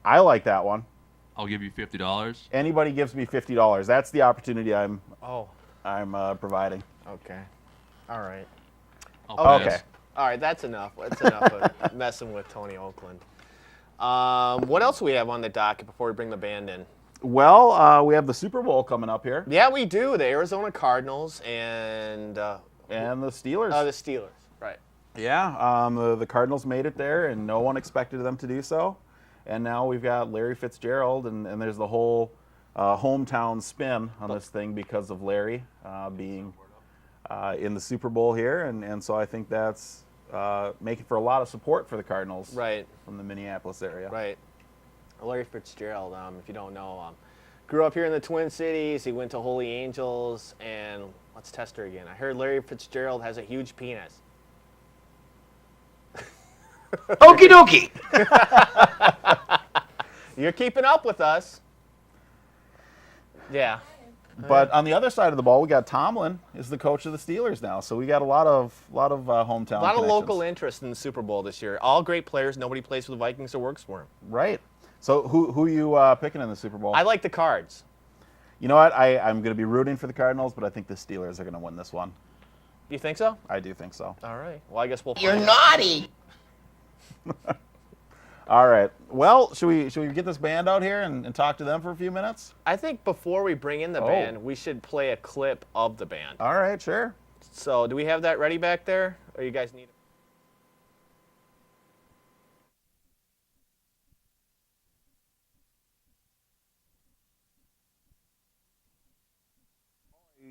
I like that one. I'll give you $50. Anybody gives me $50. That's the opportunity I'm Oh, providing. okay. All right. I'll Okay. Okay. pass. All right, that's enough. That's enough of messing with Tony Oakland. What else do we have on the docket before we bring the band in? Well, we have the Super Bowl coming up here, Yeah, we do. The Arizona Cardinals and the and the Steelers. Steelers. Right. Yeah, the Cardinals made it there, and no one expected them to do so. And now we've got Larry Fitzgerald, and there's the whole hometown spin on this thing because of Larry being in the Super Bowl here, and so I think that's making for a lot of support for the Cardinals Right. from the Minneapolis area. Right. Larry Fitzgerald, if you don't know, grew up here in the Twin Cities. He went to Holy Angels, and let's test her again. I heard Larry Fitzgerald has a huge penis. Okie dokie. You're keeping up with us. Yeah. But on the other side of the ball, we got Tomlin is the coach of the Steelers now, so we got a lot of hometown. A lot of connections. local interest in the Super Bowl this year. All great players. Nobody plays for the Vikings or works for them. Right. So who are you picking in the Super Bowl? I like the Cards. You know what? I'm going to be rooting for the Cardinals, but I think the Steelers are going to win this one. You think so? I do think so. All right. Well, I guess we'll You're find out. naughty. All right. Well, should we get this band out here and talk to them for a few minutes? I think before we bring in the Oh. band, we should play a clip of the band. All right, sure. So, do we have that ready back there? Or you guys need it?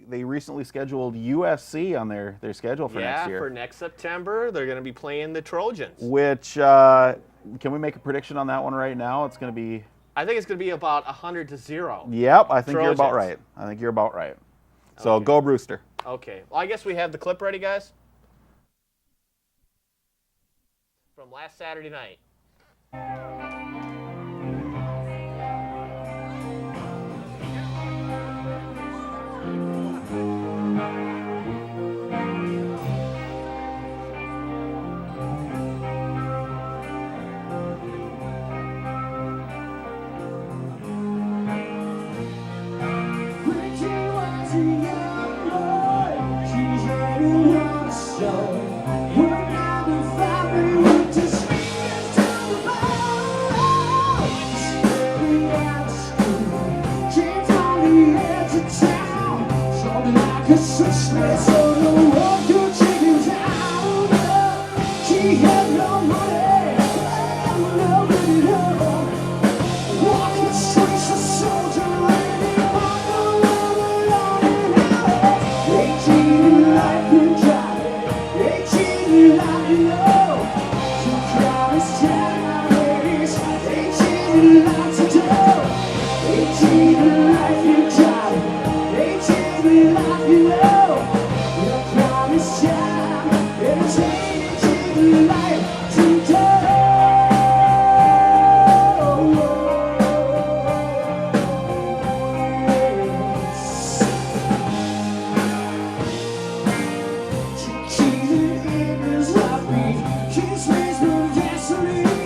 They recently scheduled USC on their schedule for next year. For next September, they're going to be playing the Trojans. Which can we make a prediction on that one right now? It's going to be. I think it's going to be about 100-0. Yep, I think you're about Trojans. right. I think you're about right. So Okay. go Brewster. Okay. Well, I guess we have the clip ready, guys. From last Saturday night. Success on the road, you're taking down. She had no money, no money at all. Walking the streets, a soldier, ready for the world alone. 18 life, you got it. 18 life, you know. You promised time, ladies. 18 life to do. 18 life, you got it. 18 life, you know. You promised time, it's 18 life to do. Keep it in his heartbeat. Keep space for gasoline.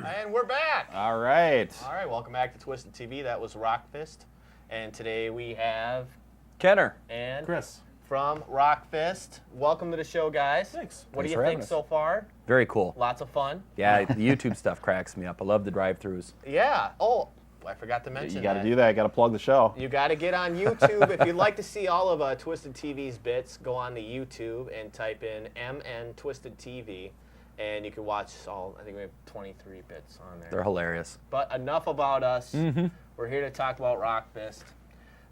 And we're back. All right. All right, welcome back to Twisted TV. That was Rockfist. And today we have Kenner. and Chris. from Rockfist. Welcome to the show, guys. Thanks. What Thanks do for you having think us. so far? Very cool. Lots of fun. Yeah, the YouTube stuff cracks me up. I love the drive-throughs. Yeah. Oh, I forgot to mention You got to do that. You got to plug the show. You got to get on YouTube. If you'd like to see all of Twisted TV's bits, go on to YouTube and type in MN Twisted TV, and you can watch all. I think we have 23 bits on there. They're hilarious. But enough about us. We're here to talk about Rockfist.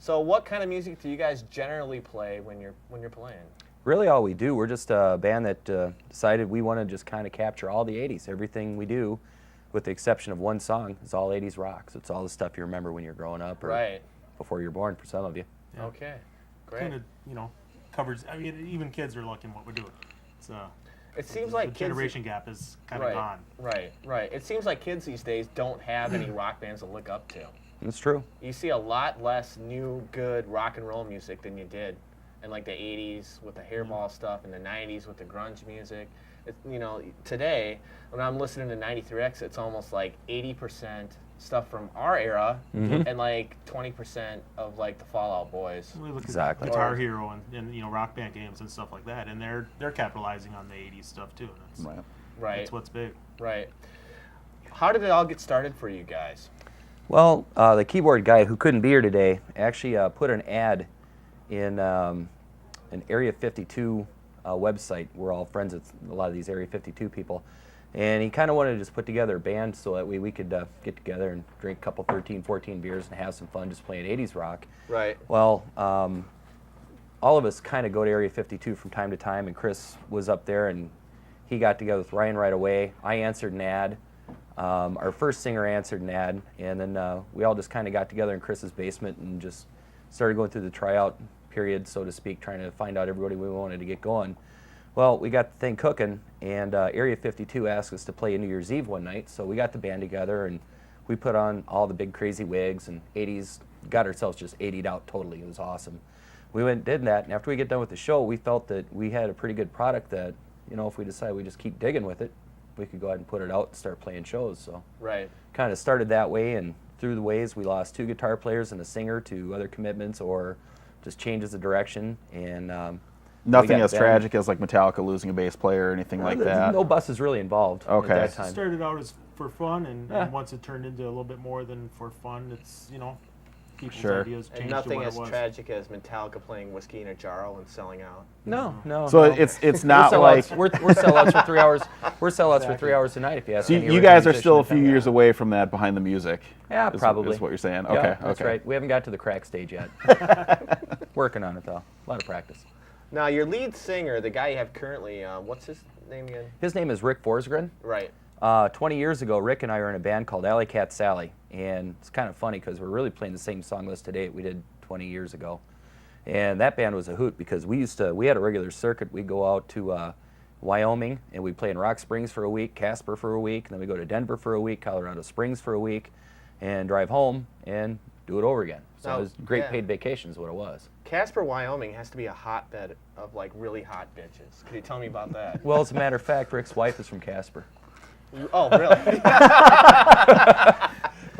So, what kind of music do you guys generally play when you're playing? Really all we do, we're just a band that decided we want to just kind of capture all the 80s. Everything we do, with the exception of one song, is all 80s rock. So it's all the stuff you remember when you're growing up or Right. before you're born for some of you. Yeah. Okay. Great. Kind of, covers. I mean, even kids are liking what we're doing. It's It seems the like kids. generation gap is kind of Right. gone. Right. It seems like kids these days don't have any rock bands to look up to. It's true. You see a lot less new, good rock and roll music than you did in like the 80s with the hairball stuff and the 90s with the grunge music. Today, when I'm listening to 93X, it's almost like 80% stuff from our era and like 20% of like the Fall Out Boys. We look Exactly. at Guitar Hero and Rock Band games and stuff like that, and they're capitalizing on the 80s stuff too. Right. Right, That's what's big. right. How did it all get started for you guys? Well, the keyboard guy who couldn't be here today actually put an ad in an Area 52 website. We're all friends with a lot of these Area 52 people. And he kind of wanted to just put together a band so that we could get together and drink a couple 13, 14 beers and have some fun just playing 80s rock. Right. Well, all of us kind of go to Area 52 from time to time, and Chris was up there, and he got together with Ryan right away. I answered an ad. Our first singer answered an ad, and then we all just kind of got together in Chris's basement and just started going through the tryout period, so to speak, trying to find out everybody we wanted to get going. Well, we got the thing cooking, and Area 52 asked us to play New Year's Eve one night, so we got the band together, and we put on all the big crazy wigs and 80s, got ourselves just 80'd out totally. It was awesome. We went and did that, and after we get done with the show, we felt that we had a pretty good product that, if we decide we just keep digging with it, we could go ahead and put it out and start playing shows. So Right. kind of started that way, and through the ways we lost 2 guitar players and a singer to other commitments or just changes of direction, and Nothing got as them. tragic as like Metallica losing a bass player or anything like there's that. no buses really involved Okay. at that It time. started out as for fun, and Yeah. once it turned into a little bit more than for fun, it's people's Sure. ideas changed And to nothing what as it was. tragic as Metallica playing Whiskey in a Jarro and selling out. No. So no. it's not we're like sellouts. We're sellouts for 3 hours. We're sellouts for 3 hours a night. If you ask so any you guys are organization still a in few town. years away from that behind the music. Yeah, is- probably. is what you're saying. Yeah, Okay, that's okay. right. We haven't got to the crack stage yet. Working on it though. A lot of practice. Now, your lead singer, the guy you have currently, what's his name again? His name is Rick Forsgren. Right. 20 years ago, Rick and I were in a band called Alley Cat Sally, and it's kind of funny because we're really playing the same song list today that we did 20 years ago. And that band was a hoot because we had a regular circuit. We'd go out to Wyoming, and we'd play in Rock Springs for a week, Casper for a week, and then we go to Denver for a week, Colorado Springs for a week, and drive home and do it over again. So Oh, it was great yeah. paid vacations, what it was. Casper, Wyoming has to be a hotbed of like really hot bitches. Could you tell me about that? Well, as a matter of fact, Rick's wife is from Casper. Oh, really?